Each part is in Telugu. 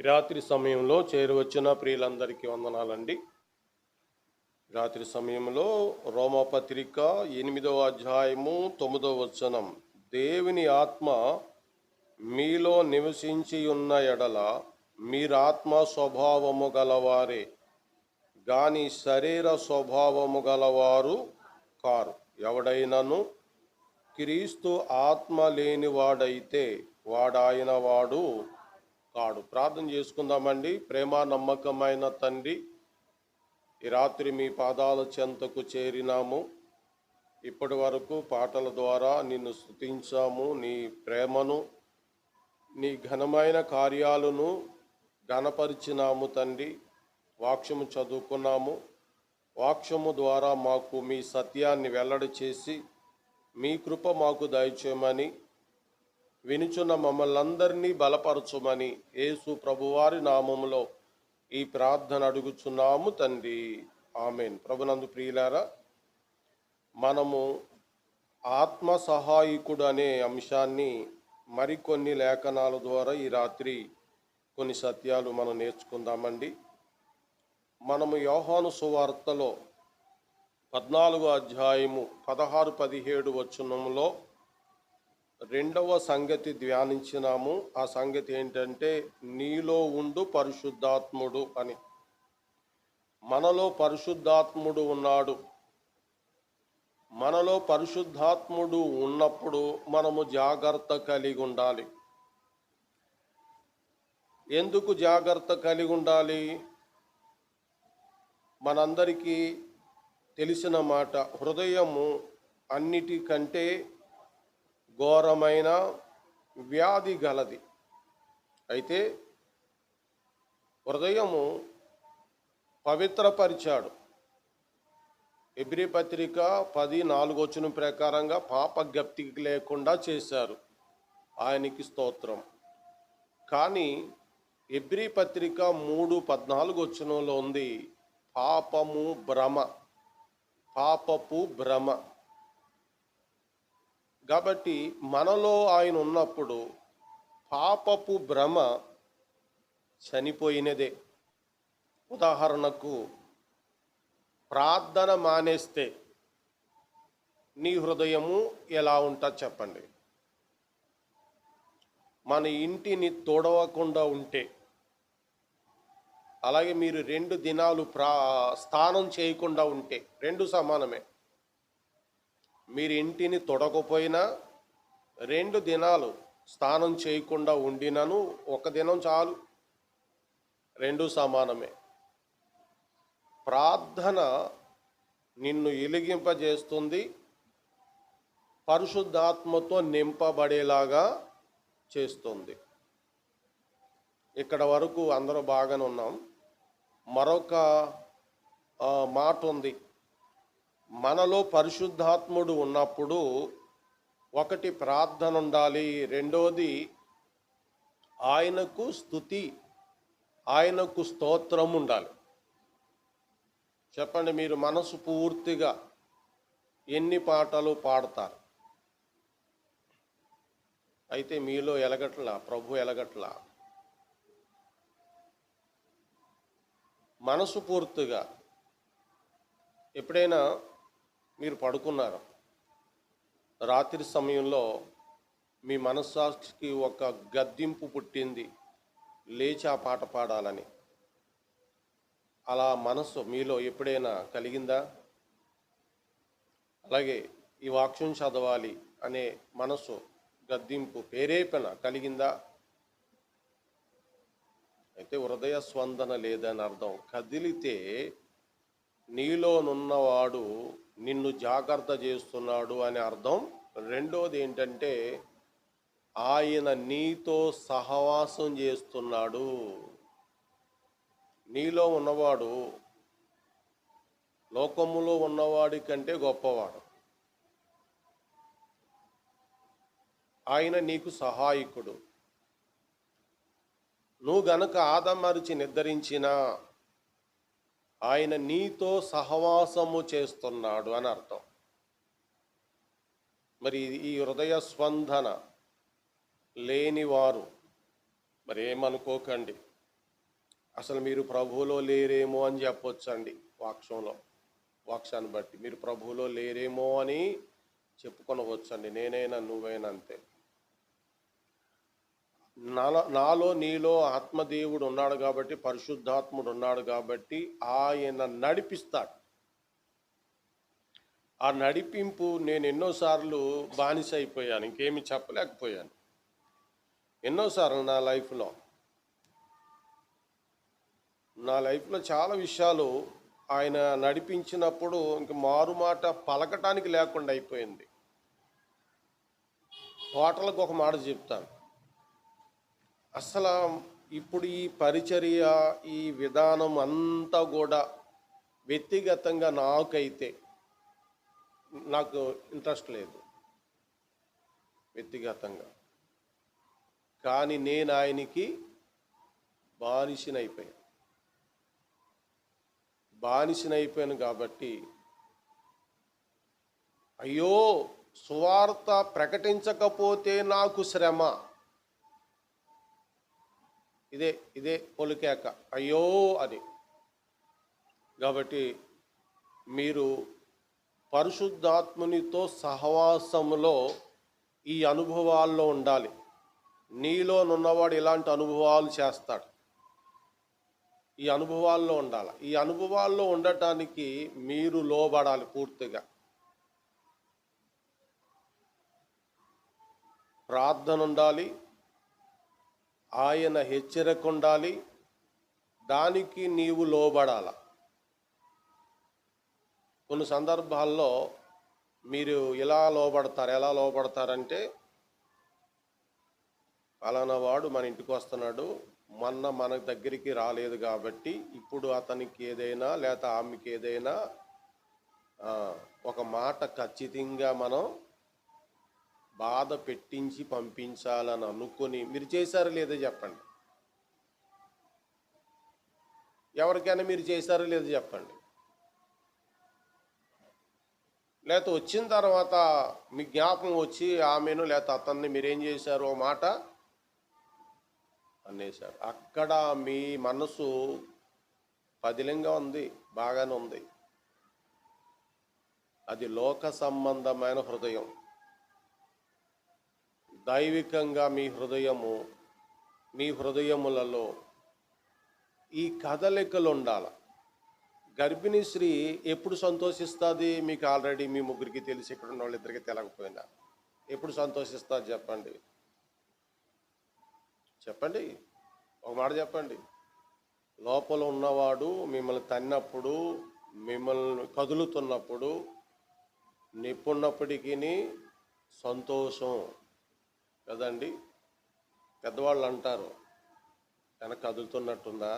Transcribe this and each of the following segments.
ఈ రాత్రి సమయంలో చేరువచ్చిన ప్రియులందరికీ వందనాలండి. రాత్రి సమయంలో రోమాపత్రిక 8వ అధ్యాయము 9వ వచనం, దేవుని ఆత్మ మీలో నివసించి ఉన్న ఎడల మీరాత్మ స్వభావము గలవారే గాని శరీర స్వభావము గలవారు కారు. ఎవడైనను క్రీస్తు ఆత్మ లేనివాడైతే వాడాయన వాడు కాడు. ప్రార్థన చేసుకుందామండి. ప్రేమ నమ్మకమైన తండ్రి, ఈ రాత్రి మీ పాదాల చెంతకు చేరినాము. ఇప్పటి వరకు పాటల ద్వారా నిన్ను స్తుతించాము. నీ ప్రేమను, నీ ఘనమైన కార్యాలను ఘనపరిచినాము తండ్రి. వాక్యము చదువుకున్నాము. వాక్యము ద్వారా మాకు మీ సత్యాన్ని వెల్లడి చేసి మీ కృప మాకు దయచేయమని, వినుచున్న మమ్మల్ని అందరినీ బలపరచుమని యేసు ప్రభువారి నామములో ఈ ప్రార్థన అడుగుచున్నాము తండ్రి, ఆమెన్. ప్రభునందు ప్రియులారా, మనము ఆత్మ సహాయకుడు అనే అంశాన్ని మరికొన్ని లేఖనాల ద్వారా ఈ రాత్రి కొన్ని సత్యాలు మనం నేర్చుకుందామండి. మనము యోహాను సువార్తలో 14వ అధ్యాయము 16-17 వచనంలో రెండవ సంగతి ధ్యానించినాము. ఆ సంగతి ఏంటంటే, నీలో ఉండు పరిశుద్ధాత్ముడు అని. మనలో పరిశుద్ధాత్ముడు ఉన్నాడు. మనలో పరిశుద్ధాత్ముడు ఉన్నప్పుడు మనము జాగ్రత్త కలిగి ఉండాలి. ఎందుకు జాగ్రత్త కలిగి ఉండాలి? మనందరికీ తెలిసిన మాట, హృదయము అన్నిటికంటే ఘోరమైన వ్యాధి గలది. అయితే హృదయము పవిత్రపరిచాడు. హెబ్రీ పత్రిక 10:4 వచనం ప్రకారంగా పాప జ్ఞప్తికి లేకుండా చేశారు. ఆయనకి స్తోత్రం. కానీ హెబ్రీ పత్రిక 3:14 వచనంలో ఉంది, పాపపు భ్రమ. కాబట్టి మనలో ఆయన ఉన్నప్పుడు పాపపు భ్రమ చనిపోయినదే. ఉదాహరణకు, ప్రార్థన మానేస్తే నీ హృదయము ఎలా ఉంటుంది చెప్పండి? మన ఇంటిని తొడవకుండా ఉంటే, అలాగే మీరు 2 దినాలు స్నానం చేయకుండా ఉంటే, 2 సమానమే. మీరు ఇంటిని తొడకపోయినా 2 దినాలు స్నానం చేయకుండా ఉండినను 1 దినం చాలు, 2 సమానమే. ప్రార్థన నిన్ను ఎలిగింపజేస్తుంది, పరిశుద్ధాత్మతో నింపబడేలాగా చేస్తుంది. ఇక్కడ వరకు అందరూ బాగానే ఉన్నాం. మరొక మాట ఉంది. మనలో పరిశుద్ధాత్ముడు ఉన్నప్పుడు ఒకటి ప్రార్థన ఉండాలి, రెండోది ఆయనకు స్తుతి, ఆయనకు స్తోత్రం ఉండాలి. చెప్పండి, మీరు మనసు పూర్తిగా ఎన్ని పాటలు పాడతారు? అయితే మీలో ఎలగట్లా, ప్రభు ఎలగట్లా. మనసు పూర్తిగా ఎప్పుడైనా మీరు పడుకున్నారు, రాత్రి సమయంలో మీ మనస్సాక్షికి ఒక గద్దింపు పుట్టింది, లేచి ఆ పాట పాడాలని. అలా మనసు మీలో ఎప్పుడైనా కలిగిందా? అలాగే ఈ వాక్యం చదవాలి అనే మనసు గద్దింపు, ప్రేరేపణ కలిగిందా? అయితే హృదయ స్పందన లేదని అర్థం. కదిలితే నీలోనున్నవాడు నిన్ను జాగ్రత్త చేస్తున్నాడు అని అర్థం. రెండోది ఏంటంటే, ఆయన నీతో సహవాసం చేస్తున్నాడు. నీలో ఉన్నవాడు లోకములో ఉన్నవాడి కంటే గొప్పవాడు. ఆయన నీకు సహాయకుడు. నువ్వు గనక ఆదమరిచి నిద్రించినా ఆయన నీతో సహవాసము చేస్తున్నాడు అని అర్థం. మరి ఈ హృదయ స్పందన లేనివారు మరి ఏమనుకోకండి, అసలు మీరు ప్రభువులో లేరేమో అని చెప్పొచ్చండి. వాక్యాన్ని బట్టి మీరు ప్రభువులో లేరేమో అని చెప్పుకొనవచ్చండి. నేనైనా నువ్వైనా అంతే. నాలో నీలో ఆత్మదేవుడు ఉన్నాడు కాబట్టి, పరిశుద్ధాత్ముడు ఉన్నాడు కాబట్టి ఆయన నడిపిస్తాడు. ఆ నడిపింపు నేను ఎన్నోసార్లు బానిస అయిపోయాను, ఇంకేమి చెప్పలేకపోయాను. ఎన్నోసార్లు నా లైఫ్లో చాలా విషయాలు ఆయన నడిపించినప్పుడు ఇంక మారుమాట పలకటానికి లేకుండా అయిపోయింది. టోటల్గా ఒక మాట చెప్తాను. అసలు ఇప్పుడు ఈ పరిచర్య, ఈ విధానం అంతా కూడా వ్యక్తిగతంగా నాకు ఇంట్రెస్ట్ లేదు వ్యక్తిగతంగా. కానీ నేను ఆయనకి బానిసనైపోయాను కాబట్టి, అయ్యో సువార్త ప్రకటించకపోతే నాకు శ్రమ. ఇదే పొలికేక, అయ్యో అని. కాబట్టి మీరు పరిశుద్ధాత్మునితో సహవాసములో ఈ అనుభవాల్లో ఉండాలి. నీలోనున్నవాడు ఇలాంటి అనుభవాలు చేస్తాడు. ఈ అనుభవాల్లో ఉండాలి. ఈ అనుభవాల్లో ఉండటానికి మీరు లోబడాలి పూర్తిగా. ప్రార్థన ఉండాలి, ఆయన హెచ్చరిక ఉండాలి, దానికి నీవు లోబడాల. కొన్ని సందర్భాల్లో మీరు ఎలా లోబడతారంటే, ఫలానా వాడు మన ఇంటికి వస్తున్నాడు, మొన్న మన దగ్గరికి రాలేదు కాబట్టి ఇప్పుడు అతనికి ఏదైనా లేక ఆమెకి ఏదైనా ఒక మాట ఖచ్చితంగా మనం బాధ పెట్టించి పంపించాలని అనుకుని, మీరు చేశారో లేదో చెప్పండి. ఎవరికైనా మీరు చేశారో లేదో చెప్పండి. లేకపోతే వచ్చిన తర్వాత మీ జ్ఞాపకం వచ్చి ఆమెను లేకపోతే అతన్ని మీరేం చేశారు ఓ మాట అనేశారు. అక్కడ మీ మనసు పదిలంగా ఉంది, బాగానే ఉంది. అది లోక సంబంధమైన హృదయం. దైవికంగా మీ హృదయములలో ఈ కదలికలు ఉండాల. గర్భిణీ స్త్రీ ఎప్పుడు సంతోషిస్తుంది? మీకు ఆల్రెడీ మీ ముగ్గురికి తెలిసి, ఇక్కడ ఉన్న వాళ్ళిద్దరికి తెలియకపోయినా ఎప్పుడు సంతోషిస్తుంది చెప్పండి, ఒక మాట చెప్పండి. లోపల ఉన్నవాడు మిమ్మల్ని తన్నప్పుడు, మిమ్మల్ని కదులుతున్నప్పుడు, నిప్పున్నప్పటికీ సంతోషం కదండి. పెద్దవాళ్ళు అంటారు, తన కదులుతున్నట్టుందా,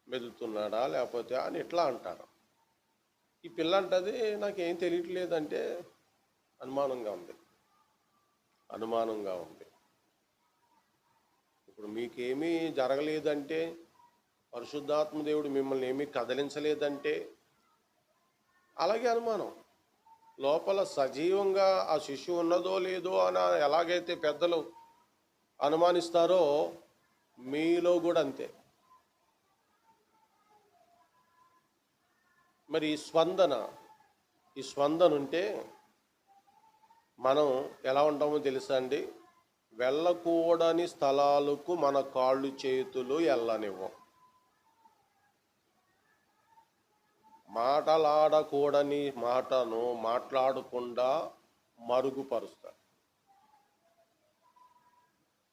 మెదులుతున్నాడా లేకపోతే అని ఇట్లా అంటారు. ఈ పిల్ల అంటది నాకేం తెలియట్లేదంటే అనుమానంగా ఉంది. ఇప్పుడు మీకేమీ జరగలేదంటే, పరిశుద్ధాత్మ దేవుడు మిమ్మల్ని ఏమీ కదిలించలేదంటే అలాగే అనుమానం. లోపల సజీవంగా ఆ శిశువు ఉన్నదో లేదో అని ఎలాగైతే పెద్దలు అనుమానిస్తారో మీలో కూడా అంతే. మరి ఈ స్పందన ఉంటే మనం ఎలా ఉంటామో తెలుసా అండి? వెళ్ళకూడని స్థలాలకు మన కాళ్ళు చేతులు వెళ్ళనివ్వం. మాటలాడకూడని మాటను మాట్లాడకుండా మరుగుపరుస్తాడు.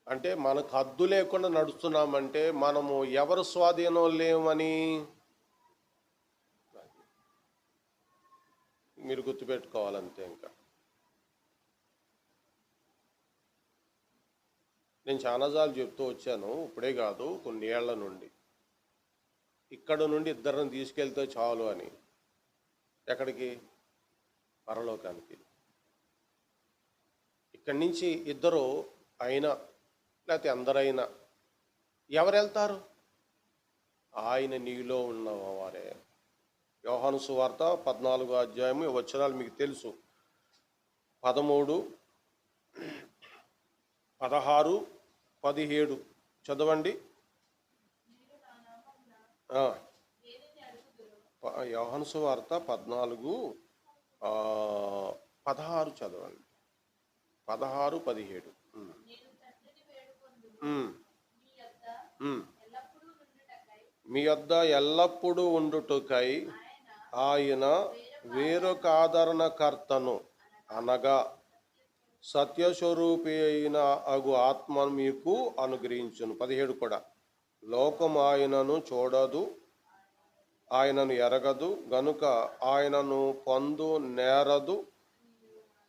అంటే మనకు హద్దు లేకుండా నడుస్తున్నామంటే మనము ఎవరు స్వాధీనం లేమని మీరు గుర్తుపెట్టుకోవాలంతే. ఇంకా నేను చాలాసార్లు చెప్తూ వచ్చాను, ఇప్పుడే కాదు కొన్ని ఏళ్ల నుండి, ఇక్కడ నుండి ఇద్దరిని తీసుకెళ్తే చాలు అని. ఎక్కడికి? పరలోకానికి. ఇక్కడి నుంచి ఇద్దరు అయినా లేకపోతే అందరైనా ఎవరు వెళ్తారు? ఆయన నీలో ఉన్నవారే. యోహాను సువార్త 14వ అధ్యాయము వచనాలు మీకు తెలుసు, 13, 16, 17 చదవండి. ఆ, యోహాను సువార్త 14:16 చదవండి. 16-17. మీ యొద్ద ఎల్లప్పుడూ ఉండుటకై ఆయన వేరొక ఆదరణకర్తను అనగా సత్యస్వరూపి అయిన అగు ఆత్మను మీకు అనుగ్రహించును. 17 కూడా. లోకం ఆయనను చూడదు, ఆయనను ఎరగదు, గనుక ఆయనను పొందు నేరదు.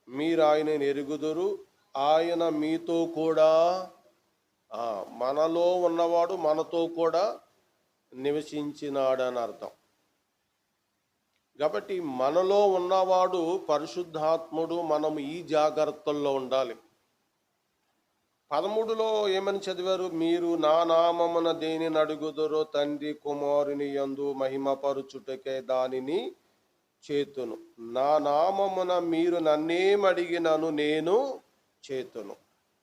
మీరు ఆయనను ఎరుగుదురు, ఆయన మీతో కూడా, మనలో ఉన్నవాడు మనతో కూడా నివసించినాడని అర్థం. కాబట్టి మనలో ఉన్నవాడు పరిశుద్ధాత్ముడు. మనం ఈ జాగ్రత్తల్లో ఉండాలి. 13లో ఏమని చదివారు? మీరు నా నామమున దేనిని అడుగుదురో తండ్రి కుమారుని యందు మహిమపరుచుటకే దానిని చేతును. నా నామమున మీరు నన్నేమడిగినను నేను చేతును.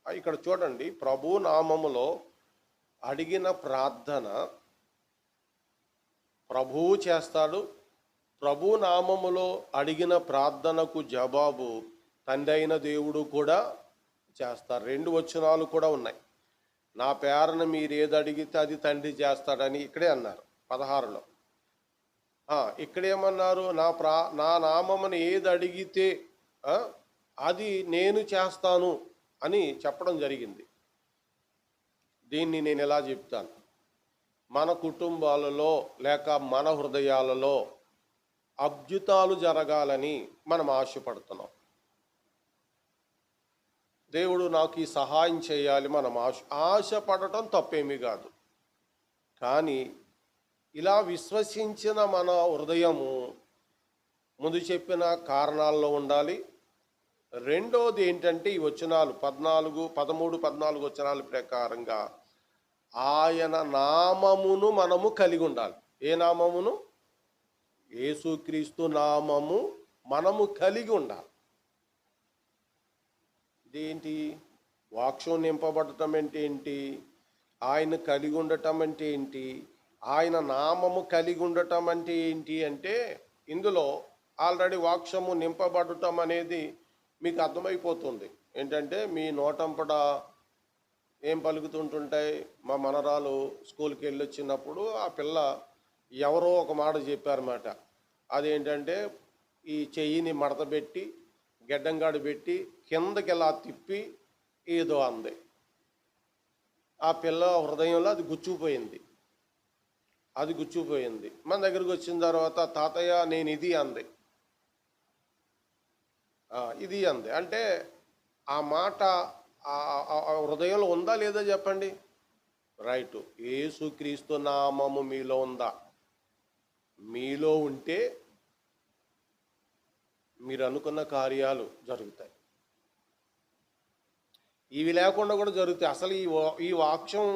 ఇక్కడ చూడండి, ప్రభు నామములో అడిగిన ప్రార్థన ప్రభువు చేస్తాడు. ప్రభు నామములో అడిగిన ప్రార్థనకు జవాబు తండ్రి అయిన దేవుడు కూడా చేస్తారు. 2 వచనాలు కూడా ఉన్నాయి. నా పేరున మీరు ఏది అడిగితే అది తండ్రి చేస్తాడని ఇక్కడే అన్నారు 16లో. ఇక్కడేమన్నారు? నా నామమును ఏది అడిగితే అది నేను చేస్తాను అని చెప్పడం జరిగింది. దీన్ని నేను ఎలా చెప్తాను? మన కుటుంబాలలో లేక మన హృదయాలలో అద్భుతాలు జరగాలని మనం ఆశపడుతున్నాం. దేవుడు నాకు ఈ సహాయం చేయాలి మనం ఆశపడటం తప్పేమీ కాదు. కానీ ఇలా విశ్వసించిన మన హృదయము ముందు చెప్పిన కారణాల్లో ఉండాలి. రెండోది ఏంటంటే ఈ వచనాలు 13-14 వచనాల ప్రకారంగా ఆయన నామమును మనము కలిగి ఉండాలి. ఏ నామమును? యేసుక్రీస్తు నామము మనము కలిగి ఉండాలి. ఇదేంటి? వాక్యం నింపబడటం అంటే ఏంటి? ఆయన కలిగి ఉండటం అంటే ఏంటి? ఆయన నామము కలిగి ఉండటం అంటే ఏంటి అంటే ఇందులో ఆల్రెడీ వాక్యము నింపబడటం అనేది మీకు అర్థమైపోతుంది. ఏంటంటే మీ నోటంపడ ఏం పలుకుతుంటుంటాయి. మా మనరాలు స్కూల్కి వెళ్ళి వచ్చినప్పుడు ఆ పిల్ల ఎవరో ఒక మాట చెప్పారన్నమాట. అదేంటంటే ఈ చెయ్యిని మడతబెట్టి గెడ్డంగాడు పెట్టి కిందకి ఎలా తిప్పి ఏదో అంది. ఆ పిల్ల హృదయంలో అది గుచ్చుకుపోయింది. మన దగ్గరికి వచ్చిన తర్వాత తాతయ్య నేను ఇది అంది. ఇది అంది అంటే ఆ మాట హృదయంలో ఉందా లేదా చెప్పండి? రైటు. యేసుక్రీస్తు నామము మీలో ఉందా? మీలో ఉంటే మీరు అనుకున్న కార్యాలు జరుగుతాయి. ఇవి లేకుండా కూడా జరుగుతాయి. అసలు ఈ వాక్యం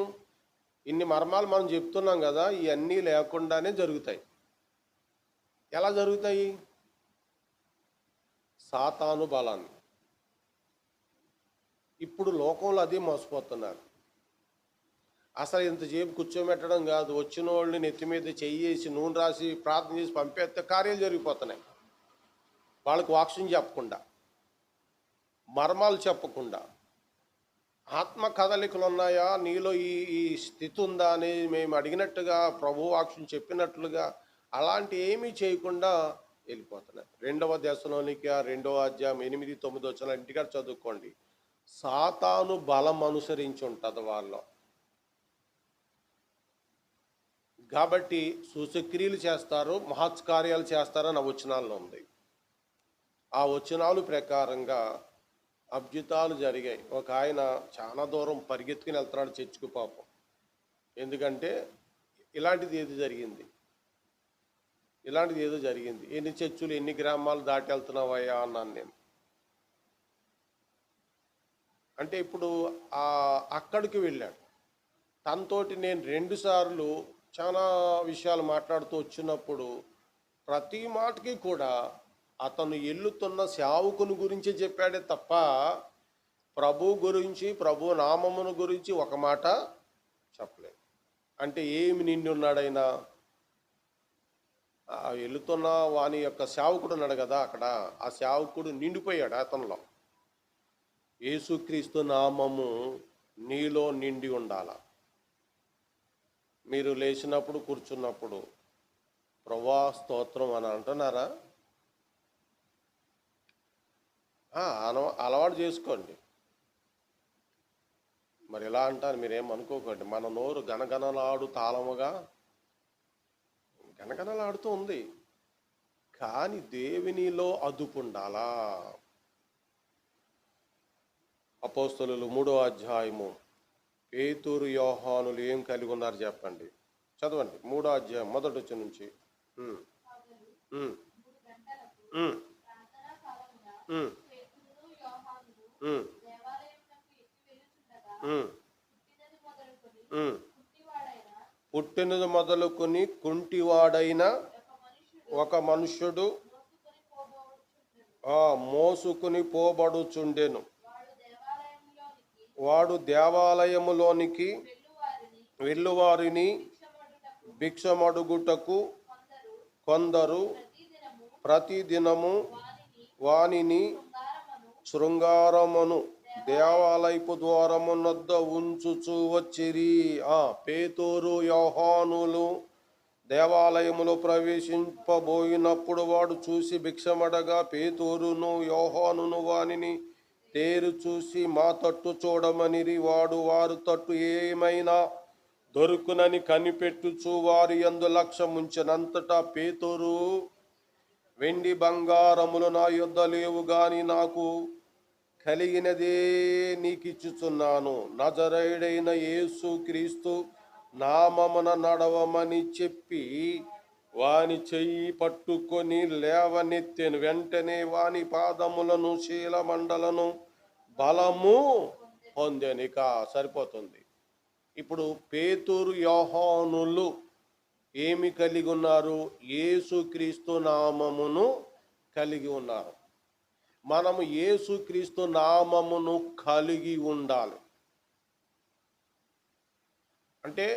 ఇన్ని మర్మాలు మనం చెప్తున్నాం కదా, ఇవన్నీ లేకుండానే జరుగుతాయి. ఎలా జరుగుతాయి? సాతాను బలాన్ని. ఇప్పుడు లోకంలో అదే మోసపోతున్నారు. అసలు ఇంతసేపు కూర్చోబెట్టడం కాదు, వచ్చిన వాళ్ళని నెత్తి మీద చెయ్యేసి నూనె రాసి ప్రార్థన చేసి పంపేస్తే కార్యాలు జరిగిపోతున్నాయి. వాళ్ళకి వాక్యం చెప్పకుండా, మర్మాలు చెప్పకుండా, ఆత్మ కదలికలు ఉన్నాయా నీలో, ఈ స్థితి ఉందా అని మేము అడిగినట్టుగా ప్రభు వాక్యం చెప్పినట్లుగా అలాంటి ఏమీ చేయకుండా వెళ్ళిపోతున్నాయి. 2వ దశలోనిక 2వ అధ్యాయం 8-9 వచ్చిన ఇంటికాడ చదువుకోండి. సాతాను బలం అనుసరించి ఉంటుంది వాళ్ళలో. కాబట్టి సూచక్రియలు చేస్తారు, మహత్కార్యాలు చేస్తారని ఆ వచనాల్లో ఉంది. ఆ వచనాలు ప్రకారంగా అద్భుతాలు జరిగాయి. ఒక ఆయన చాలా దూరం పరిగెత్తుకుని వెళ్తున్నాడు చర్చికి పాపం. ఎందుకంటే ఇలాంటిది ఏదో జరిగింది. ఎన్ని చర్చులు ఎన్ని గ్రామాలు దాటి వెళ్తున్నావయ్యా అన్నాను నేను. అంటే ఇప్పుడు అక్కడికి వెళ్ళాడు. తనతోటి నేను 2 సార్లు చాలా విషయాలు మాట్లాడుతూ వచ్చినప్పుడు ప్రతి మాటకి కూడా అతను ఎల్లుతున్న సేవకుని గురించి చెప్పాడే తప్ప ప్రభు గురించి, ప్రభు నామమును గురించి ఒక మాట చెప్పలేదు. అంటే ఏమి నిండి ఉన్నాడైనా? వెళుతున్న వాని యొక్క సేవకుడు ఉన్నాడు కదా అక్కడ, ఆ సేవకుడు నిండిపోయాడు అతనిలో. యేసుక్రీస్తు నామము నీలో నిండి ఉండాల. మీరు లేచినప్పుడు కూర్చున్నప్పుడు ప్రభువా స్తోత్రం అని అంటున్నారా? అలవాటు చేసుకోండి. మరి ఎలా అంటారు మీరేం అనుకోకండి. మన నోరు గనగనలాడు తాళముగా గనగనలాడుతూ ఉంది, కానీ దేవునిలో అదుపు ఉండాలా. అపోస్తలులు 3వ అధ్యాయము పేతురు యోహానులు ఏం కలిగి ఉన్నారు చెప్పండి, చదవండి. 3వ అధ్యాయం మొదటి వచ్చి నుంచి. పుట్టినది మొదలుకొని కుంటివాడైన ఒక మనుష్యుడు మోసుకుని పోబడుచుండెను. వాడు దేవాలయములోనికి వెళ్ళువారిని భిక్షమడుగుటకు కొందరు ప్రతిదినము వానిని శృంగారమును దేవాలయపు ద్వారమునొద్ద ఉంచుచూ వచ్చిరి. పేతురు యోహానులు దేవాలయములో ప్రవేశింపబోయినప్పుడు వాడు చూసి భిక్షమడగా పేతురును యోహానును వానిని తేరు చూసి మా తట్టు చూడమనిరి. వాడు వారు తట్టు ఏమైనా దొరుకునని కనిపెట్టుచు వారి యందు లక్ష్యముంచినంతటా పేతురు, వెండి బంగారములు నా యొద్ద లేవు గాని నాకు కలిగినదే నీకిచ్చుచున్నాను. నజరేయుడైన యేసు క్రీస్తు నామమున నడవమని చెప్పి వాని చెయ్యి పట్టుకొని లేవనెత్తెను. వెంటనే వాని పాదములను శీలమండలను బలము పొందెను. ఇక సరిపోతుంది. ఇప్పుడు పేతురు యోహానులు ఏమి కలిగి ఉన్నారు? యేసుక్రీస్తు నామమును కలిగి ఉన్నారు. మనము యేసుక్రీస్తు నామమును కలిగి ఉండాలి. అంటే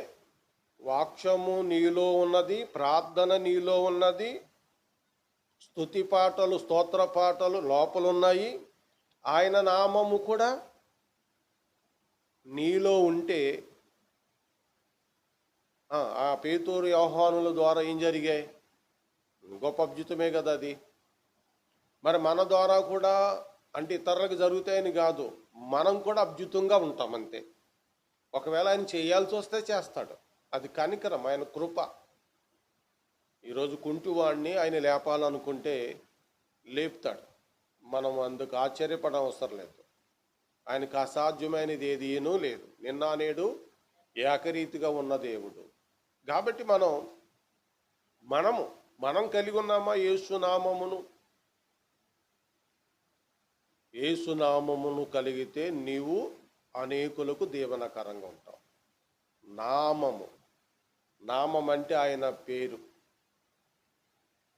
వాక్యము నీలో ఉన్నది, ప్రార్థన నీలో ఉన్నది, స్తుతి పాటలు స్తోత్ర పాటలు లోపలున్నాయి, ఆయన నామము కూడా నీలో ఉంటే ఆ పేతురు యోహానుల ద్వారా ఏం జరిగాయి? గొప్ప అద్భుతమే కదా అది. మరి మన ద్వారా కూడా, అంటే ఇతరులకు జరుగుతాయని కాదు, మనం కూడా అద్భుతంగా ఉంటాం అంతే. ఒకవేళ ఆయన చేయాల్సి వస్తే చేస్తాడు, అది కనికరం, ఆయన కృప. ఈరోజు కుంటివాడిని ఆయన లేపాలనుకుంటే లేపుతాడు. మనం అందుకు ఆశ్చర్యపడ అవసరం లేదు. ఆయనకు అసాధ్యమైనది ఏదీనూ లేదు. నిన్న నేడు ఏకరీతిగా ఉన్న దేవుడు. కాబట్టి మనం కలిగి ఉన్నామా యేసునామమును? యేసునామమును కలిగితే నీవు అనేకులకు దీవెనకరంగా ఉంటావు. నామం అంటే ఆయన పేరు.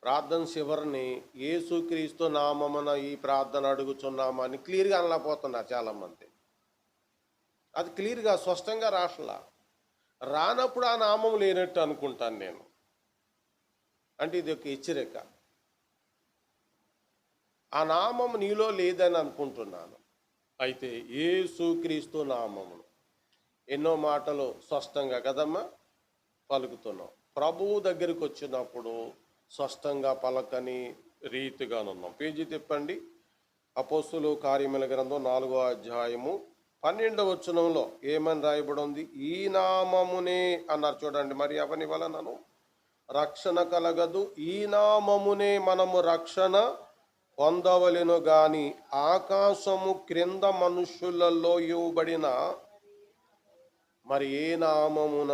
ప్రార్థన చివరిని యేసుక్రీస్తు నామమున ఈ ప్రార్థన అడుగుచున్నామని క్లియర్గా అనలేకపోతున్నారు చాలామంది. అది క్లియర్గా స్పష్టంగా రానప్పుడు ఆ నామం లేనట్టు అనుకుంటాను నేను. అంటే ఇది ఒక హెచ్చరిక. ఆ నామం నీలో లేదని అనుకుంటున్నాను. అయితే యేసుక్రీస్తు నామమును ఎన్నో మాటలు స్పష్టంగా కదమ్మా పలుకుతున్నాం. ప్రభువు దగ్గరికి వచ్చినప్పుడు స్పష్టంగా పలకని రీతిగానున్నాం. పేజీ తిప్పండి. అపోస్తుల కార్యముల గ్రంథం 4వ అధ్యాయము 12వ వచనంలో ఏమని రాయబడి ఉంది? ఈ నామమునే అన్నారు చూడండి. మరి ఎవని వలనను రక్షణ కలగదు, ఈ నామమునే మనము రక్షణ పొందవలెను గాని ఆకాశము క్రింద మనుషులలో ఇవ్వబడిన మరి ఏ నామమున.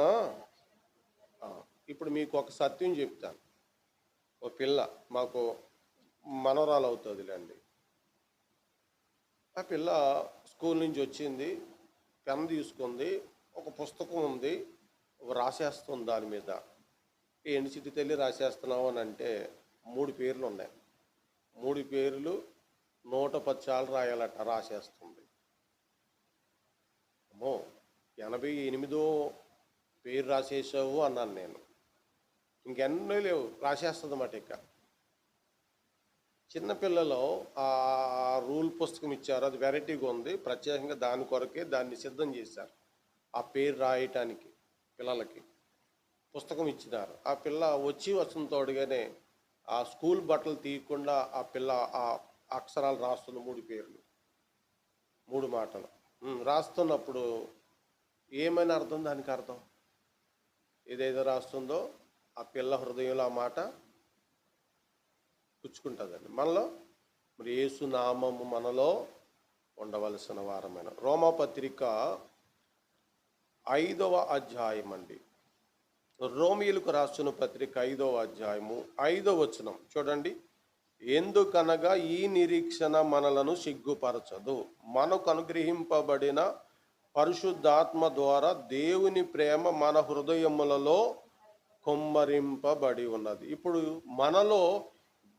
ఇప్పుడు మీకు ఒక సత్యం చెప్తాను. ఒక పిల్ల మాకు మనవరాలు అవుతుందిలేండి. ఆ పిల్ల స్కూల్ నుంచి వచ్చింది, పెన్ తీసుకుంది, ఒక పుస్తకం ఉంది, రాసేస్తుంది. దాని మీద ఏంటి చిట్టి తల్లి రాసేస్తున్నావు అని అంటే 3 పేర్లు ఉన్నాయి. 3 పేర్లు 110 సార్లు రాయాలట. రాసేస్తుంది. అమ్మో 88వ పేరు రాసేసావు అన్నాను నేను. ఇంకెన్నో లేవు, రాసేస్తుంది అన్నమాట. ఇక చిన్నపిల్లలు ఆ రూల్ పుస్తకం ఇచ్చారు, అది వెరైటీగా ఉంది, ప్రత్యేకంగా దాని కొరకే దాన్ని సిద్ధం చేశారు. ఆ పేరు రాయటానికి పిల్లలకి పుస్తకం ఇచ్చినారు. ఆ పిల్ల వస్తున్న తోడుగానే ఆ స్కూల్ బట్టలు తీయకుండా ఆ పిల్ల ఆ అక్షరాలు రాస్తుంది, 3 పేర్లు 3 మాటలు రాస్తున్నప్పుడు ఏమైనా అర్థం, దానికి అర్థం ఏదైతే రాస్తుందో ఆ పిల్ల హృదయంలో ఆ మాట పుచ్చుకుంటుందండి. మనలో మరి యేసు నామము మనలో ఉండవలసిన వారమైన. రోమాపత్రిక 5వ అధ్యాయం అండి. రోమీయులకు రాసిన పత్రిక 5వ అధ్యాయము 5వ వచనం చూడండి. ఎందుకనగా ఈ నిరీక్షణ మనలను సిగ్గుపరచదు, మనకు అనుగ్రహింపబడిన పరిశుద్ధాత్మ ద్వారా దేవుని ప్రేమ మన హృదయములలో కుమ్మరింపబడి ఉన్నది. ఇప్పుడు మనలో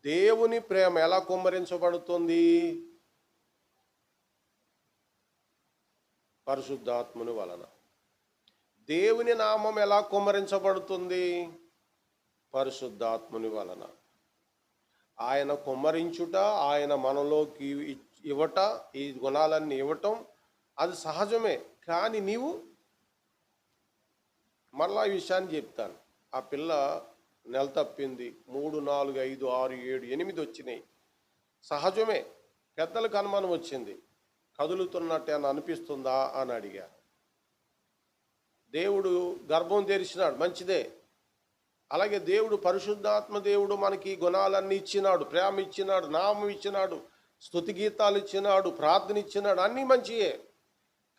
దేవుని ప్రేమ ఎలా కుమ్మరించబడుతుంది? పరిశుద్ధాత్ముని వలన. దేవుని నామం ఎలా కుమ్మరించబడుతుంది? పరిశుద్ధాత్ముని వలన. ఆయన కుమ్మరించుట, ఆయన మనలోకి ఇవ్వట, ఈ గుణాలన్నీ ఇవ్వటం అది సహజమే. కానీ నీవు మళ్ళా ఈ విషయాన్ని చెప్తాను. ఆ పిల్ల నెల తప్పింది, 3, 4, 5, 6, 7, 8 వచ్చినాయి, సహజమే. పెద్దలకు అనుమానం వచ్చింది, కదులుతున్నట్టు అని అనిపిస్తుందా అని అడిగారు. దేవుడు గర్భం తెరిచినాడు, మంచిదే. అలాగే దేవుడు పరిశుద్ధాత్మ దేవుడు మనకి గుణాలన్నీ ఇచ్చినాడు, ప్రేమ ఇచ్చినాడు, నామం ఇచ్చినాడు, స్తుతి గీతాలు ఇచ్చినాడు, ప్రార్థన ఇచ్చినాడు, అన్నీ మంచియే.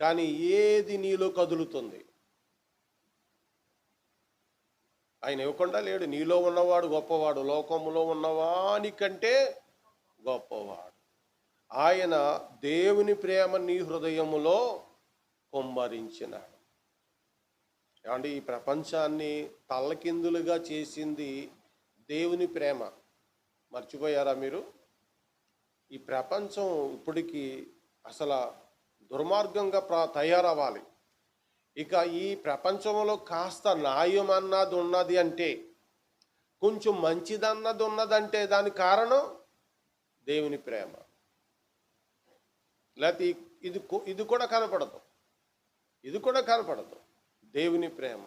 కానీ ఏది నీలో కదులుతుంది? ఆయన ఇవ్వకుండా లేడు. నీలో ఉన్నవాడు గొప్పవాడు, లోకంలో ఉన్నవానికంటే గొప్పవాడు. ఆయన దేవుని ప్రేమ నీ హృదయములో కుమ్మరించినాడు. అంటే ఈ ప్రపంచాన్ని తల్లకిందులుగా చేసింది దేవుని ప్రేమ. మర్చిపోయారా మీరు? ఈ ప్రపంచం ఇప్పటికీ అసలు దుర్మార్గంగా తయారవ్వాలి. ఇక ఈ ప్రపంచంలో కాస్త న్యాయం అన్నది ఉన్నది అంటే, కొంచెం మంచిదన్నది ఉన్నదంటే దానికి కారణం దేవుని ప్రేమ. లేకపోతే ఇది కూడా కనపడదు, ఇది కూడా కనపడదు. దేవుని ప్రేమ.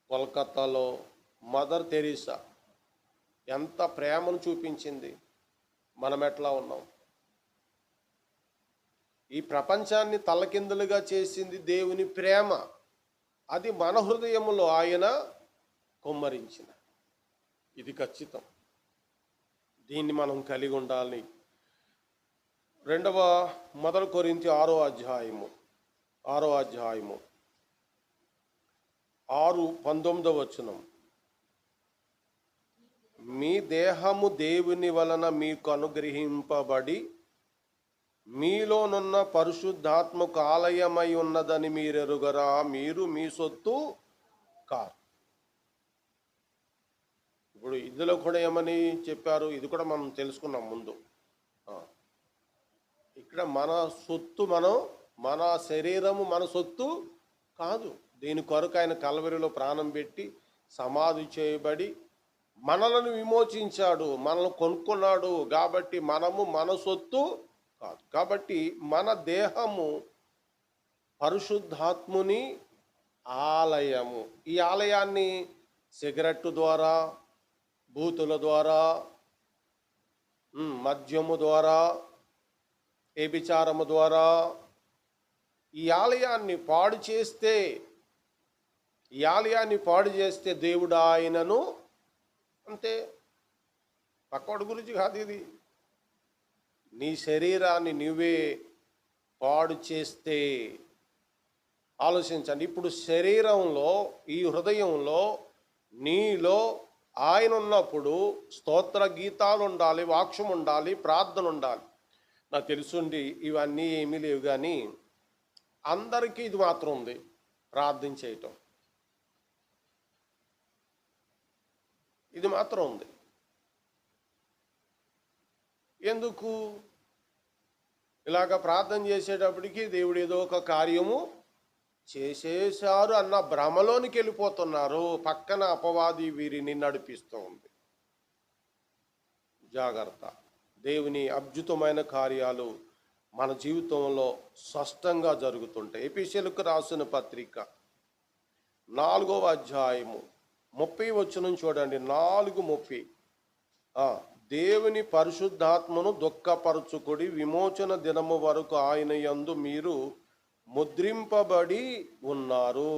కోల్కతాలో మదర్ తెరీసా ఎంత ప్రేమను చూపించింది. మనం ఎట్లా ఉన్నాం? ఈ ప్రపంచాన్ని తలకిందులుగా చేసింది దేవుని ప్రేమ. అది మన హృదయములో ఆయన కుమ్మరించిన. ఇది ఖచ్చితం. దీన్ని మనం కలిగి ఉండాలి. 1 కొరింథీ 6వ అధ్యాయము 6:19 వచనం. మీ దేహము దేవుని వలన మీకు అనుగ్రహింపబడి మీలోనున్న పరిశుద్ధాత్మకు ఆలయమై ఉన్నదని మీరెరుగరా? మీరు మీ సొత్తు కారు. ఇప్పుడు ఇందులో కూడా ఏమని చెప్పారు? ఇది కూడా మనం తెలుసుకున్నాం ముందు. ఇక్కడ మన సొత్తు, మన శరీరము మన సొత్తు కాదు. దీని కొరకు ఆయన కల్వరిలో ప్రాణం పెట్టి సమాధి చేయబడి మనలను విమోచించాడు, మనల్ని కొనుక్కున్నాడు. కాబట్టి మనము మన సొత్తు కాదు. కాబట్టి మన దేహము పరిశుద్ధాత్ముని ఆలయము. ఈ ఆలయాన్ని సిగరెట్టు ద్వారా, బూతుల ద్వారా, మద్యము ద్వారా, వ్యభిచారము ద్వారా ఈ ఆలయాన్ని పాడు చేస్తే దేవుడు ఆయనను, అంతే, పక్కవాడి గురించి కాదు ఇది. నీ శరీరాన్ని నువ్వే పాడు చేస్తే ఆలోచించండి. ఇప్పుడు శరీరంలో, ఈ హృదయంలో, నీలో ఆయన ఉన్నప్పుడు స్తోత్ర గీతాలు ఉండాలి, వాక్యం ఉండాలి, ప్రార్థన ఉండాలి. నాకు తెలుసుండి ఇవన్నీ ఏమీ లేవు, కానీ అందరికీ ఇది మాత్రం ఉంది, ప్రార్థన చేయటం. ఇది మాత్రం ఉంది. ఎందుకు? ఇలాగ ప్రార్థన చేసేటప్పటికి దేవుడు ఏదో ఒక కార్యము చేసేశారు అన్న భ్రమలోనికి వెళ్ళిపోతున్నారు. పక్కన అపవాది వీరిని నడిపిస్తూ ఉంది. జాగ్రత్త. దేవుని అద్భుతమైన కార్యాలు మన జీవితంలో స్పష్టంగా జరుగుతుంటాయి. ఎఫెసీయులకు రాసిన పత్రిక 4వ అధ్యాయము 30 వచనం చూడండి. 4:30. దేవుని పరిశుద్ధాత్మను దుఃఖపరచుకుడి, విమోచన దినము వరకు ఆయన యందు మీరు ముద్రింపబడి ఉన్నారు.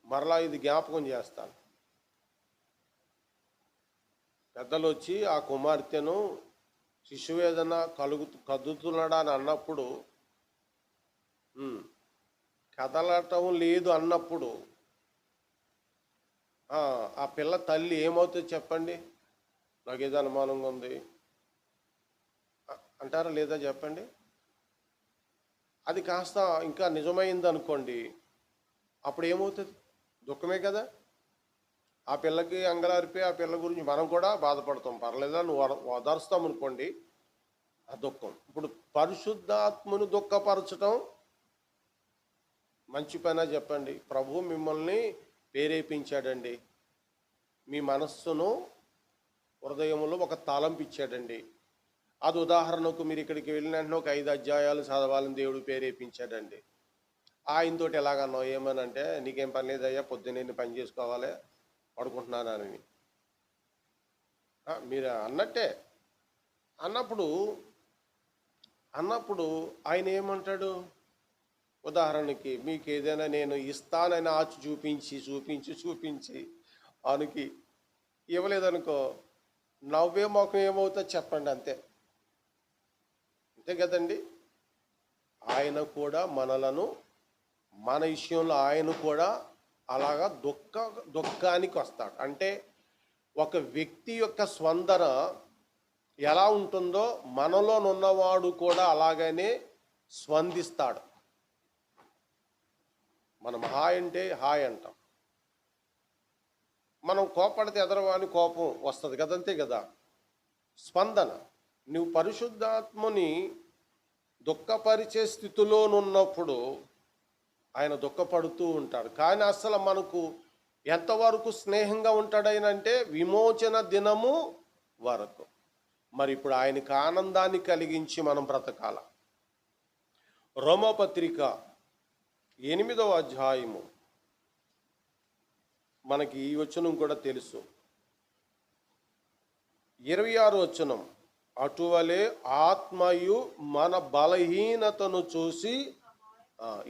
మరలా ఇది జ్ఞాపకం చేస్తాను. పెద్దలు వచ్చి ఆ కుమార్తెను శిశువేదన కదుతున్నాడా అని అన్నప్పుడు, కదలటం లేదు అన్నప్పుడు ఆ పిల్ల తల్లి ఏమవుతుంది చెప్పండి? నాకేదో అనుమానంగా ఉంది అంటారా లేదా చెప్పండి? అది కాస్త ఇంకా నిజమైంది అనుకోండి, అప్పుడు ఏమవుతుంది? దుఃఖమే కదా. ఆ పిల్లకి అంగలారిపి ఆ పిల్ల గురించి మనం కూడా బాధపడతాం. పర్లేదా నువ్వు ఓదార్స్తాం అనుకోండి, ఆ దుఃఖం. ఇప్పుడు పరిశుద్ధాత్మను దుఃఖపరచటం మంచి పైన చెప్పండి? ప్రభు మిమ్మల్ని ప్రేరేపించాడండి. మీ మనస్సును హృదయంలో ఒక తలంపు ఇచ్చాడండి. అది ఉదాహరణకు మీరు ఇక్కడికి వెళ్ళిన వెంటనే ఒక 5 అధ్యాయాలు చదవాలని దేవుడు ప్రేరేపించాడండి. ఆయనతోటి ఎలాగన్నావు? ఏమనంటే, నీకేం పని లేదయ్యా, పొద్దున్నే పని చేసుకోవాలి, పడుకుంటున్నానని మీరు అన్నట్టే. అన్నప్పుడు ఆయన ఏమంటాడు? ఉదాహరణకి మీకు ఏదైనా నేను ఇస్తానని ఆచి చూపించి ఆయనకి ఇవ్వలేదనుకో, నవ్వే మొఖం ఏమవుతుందో చెప్పండి. అంతే కదండి. ఆయన కూడా మనలను, మన విషయంలో ఆయన కూడా అలాగా దుఃఖానికి వస్తాడు. అంటే ఒక వ్యక్తి యొక్క స్పందన ఎలా ఉంటుందో మనలోనున్నవాడు కూడా అలాగనే స్పందిస్తాడు. మనం హాయ్ అంటే హాయ్ అంటాం, మనం కోపడితే ఎదరవాని కోపం వస్తుంది కదంతే కదా స్పందన. నువ్వు పరిశుద్ధాత్మని దుఃఖపరిచే స్థితిలోనున్నప్పుడు ఆయన దుఃఖపడుతూ ఉంటాడు. కానీ అసలు మనకు ఎంతవరకు స్నేహంగా ఉంటాడైనంటే విమోచన దినము వరకు. మరి ఇప్పుడు ఆయనకు ఆనందాన్ని కలిగించి మనం బ్రతకాల. రోమాపత్రిక 8వ అధ్యాయము, మనకి ఈ వచనం కూడా తెలుసు, 26వ వచనం. అటువలే ఆత్మయు మన బలహీనతను చూసి,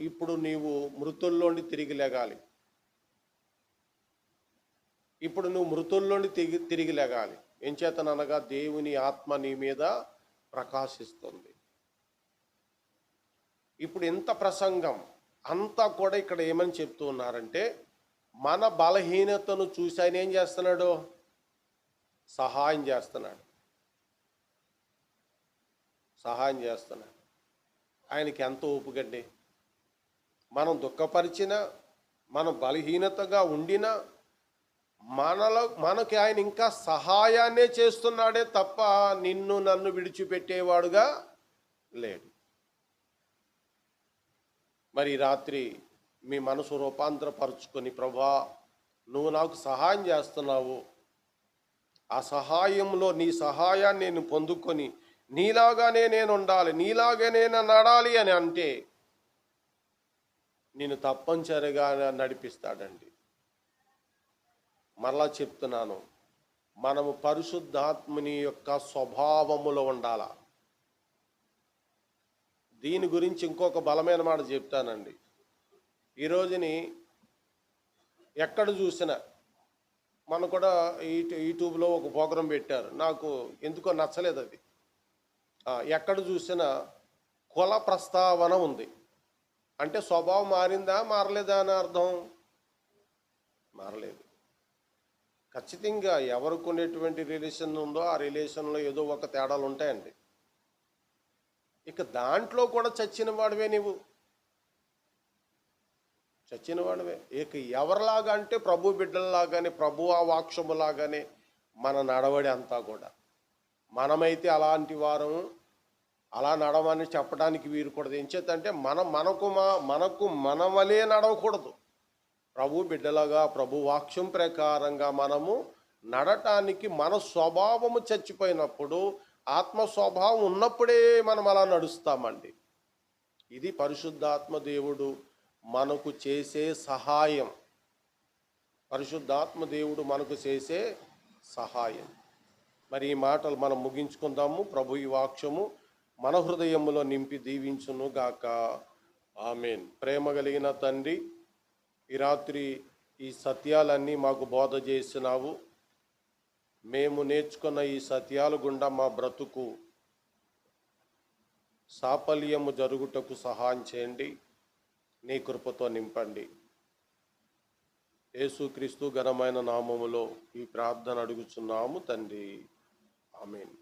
ఇప్పుడు నీవు మృతుల్లోండి తిరిగి లేగాలి. ఇప్పుడు నువ్వు మృతుల్లోండి తిరిగి లేగాలి. ఏం చేతననగా దేవుని ఆత్మ నీ మీద ప్రకాశిస్తుంది. ఇప్పుడు ఇంత ప్రసంగం అంతా కూడా ఇక్కడ ఏమని చెప్తూ ఉన్నారంటే, మన బలహీనతను చూసి ఆయన ఏం చేస్తున్నాడు? సహాయం చేస్తున్నాడు. ఆయనకి ఎంత ఓపికండి. మనం దుఃఖపరిచినా, మనం బలహీనతగా ఉండినా మనకి ఆయన ఇంకా సహాయాన్నే చేస్తున్నాడే తప్ప నిన్ను నన్ను విడిచిపెట్టేవాడుగా లేడు. మరి రాత్రి మీ మనసు రూపాంతరపరుచుకొని, ప్రభా నువ్వు నాకు సహాయం చేస్తున్నావు, ఆ సహాయంలో నీ సహాయాన్ని నేను పొందుకొని నీలాగానే నేను ఉండాలి, నీలాగానే నేను నడాలి అని అంటే నేను తప్పనిసరిగా నడిపిస్తాడండి. మరలా చెప్తున్నాను, మనము పరిశుద్ధాత్మని యొక్క స్వభావములో ఉండాల. దీని గురించి ఇంకొక బలమైన మాట చెప్తానండి. ఈరోజుని ఎక్కడ చూసినా, మన కూడా యూట్యూబ్లో ఒక ప్రోగ్రాం పెట్టారు, నాకు ఎందుకో నచ్చలేదు అది. ఎక్కడ చూసినా కుల ప్రస్తావన ఉంది. అంటే స్వభావం మారిందా మారలేదా అని అర్థం? మారలేదు. ఖచ్చితంగా ఎవరికి ఉండేటువంటి రిలేషన్ ఉందో ఆ రిలేషన్లో ఏదో ఒక తేడాలు ఉంటాయండి. ఇక దాంట్లో కూడా చచ్చిన వాడివే నీవు, చచ్చిన వాడివే. ఇక ఎవరిలాగా అంటే ప్రభు బిడ్డలలాగానే, ప్రభు ఆ వాక్షములాగానే మన నడవడి అంతా కూడా. మనమైతే అలాంటి వారము అలా నడవని చెప్పడానికి వీరు కూడా ఏం చేద్దంటే మనకు మనవలే నడవకూడదు. ప్రభు బిడ్డలుగా ప్రభు వాక్యం ప్రకారంగా మనము నడటానికి మన స్వభావము చచ్చిపోయినప్పుడు ఆత్మ స్వభావం ఉన్నప్పుడే మనం అలా నడుస్తామండి. ఇది పరిశుద్ధాత్మ దేవుడు మనకు చేసే సహాయం. పరిశుద్ధాత్మ దేవుడు మనకు చేసే సహాయం. మరి ఈ మాటలు మనం ముగించుకుందాము. ప్రభు ఈ వాక్యము మన హృదయములో నింపి దీవించును గాక. ఆమేన్. ప్రేమ కలిగిన తండ్రి, ఈ రాత్రి ఈ సత్యాలన్నీ మాకు బోధ చేసినావు. మేము నేర్చుకున్న ఈ సత్యాల గుండా మా బ్రతుకు సాఫల్యము జరుగుటకు సహాయం చేయండి. నీ కృపతో నింపండి. యేసుక్రీస్తు ఘనమైన నామములో ఈ ప్రార్థన అడుగుచున్నాము తండ్రి. ఆమేన్.